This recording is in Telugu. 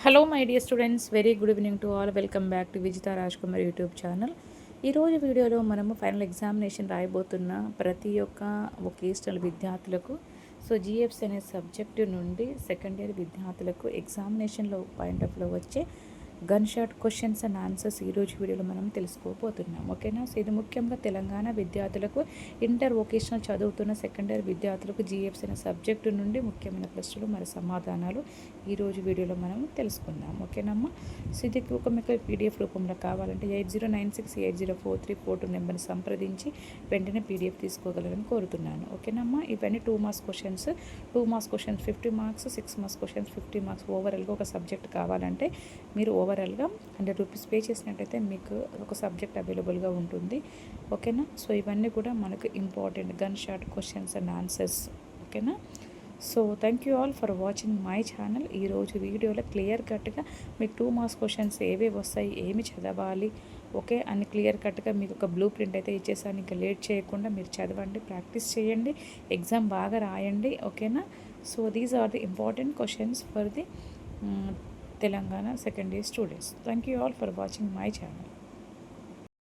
Hello my dear students, very good evening to all. Welcome back to Wichita Rajkumar YouTube channel. ఈరోజు వీడియోలో మనము ఫైనల్ ఎగ్జామినేషన్ రాయబోతున్న ప్రతి ఒక్క వొకేషనల్ విద్యార్థులకు జిఎఫ్స్ అనే సబ్జెక్టు నుండి సెకండ్ ఇయర్ విద్యార్థులకు ఎగ్జామినేషన్లో పాయింట్ ఆఫ్లో వచ్చే gun shot questions and answers ఈరోజు వీడియోలో మనం తెలుసుకోబోతున్నాం. ఓకేనా? ఇది ముఖ్యంగా తెలంగాణ విద్యార్థులకు, ఇంటర్ వొకేషనల్ చదువుతున్న సెకండ్ ఇయర్ విద్యార్థులకు జిఎఫ్స్ అనే సబ్జెక్టు నుండి ముఖ్యమైన ప్రశ్నలు మరి సమాధానాలు ఈరోజు వీడియోలో మనం తెలుసుకుందాం. ఓకేనమ్మా? ఇది ఒక మీకు పీడిఎఫ్ రూపంలో కావాలంటే 8096804342 నెంబర్ని సంప్రదించి వెంటనే పీడిఎఫ్ తీసుకోగలరని కోరుతున్నాను. ఓకేనమ్మా? ఇవన్నీ 2 marks questions, 50 marks, 6 marks questions, 50 marks. ఓవరాల్గా ఒక సబ్జెక్ట్ కావాలంటే మీరు ఓవరాల్గా ₹100 పే చేసినట్టయితే మీకు ఒక సబ్జెక్ట్ అవైలబుల్గా ఉంటుంది. ఓకేనా? ఇవన్నీ కూడా మనకు important gun shot questions and answers. ఓకేనా? Thank you all for watching my channel. ఈరోజు వీడియోలో క్లియర్ కట్గా మీకు 2 మార్క్స్ క్వశ్చన్స్ ఏవేవి వస్తాయి, ఏమి చదవాలి, ఓకే అని క్లియర్ కట్గా మీకు ఒక బ్లూ ప్రింట్ అయితే ఇచ్చేసాను. ఇంకా లేట్ చేయకుండా మీరు చదవండి, ప్రాక్టీస్ చేయండి, ఎగ్జామ్ బాగా రాయండి. ఓకేనా? These are the important questions for the Telangana second year students. Thank you all for watching my channel.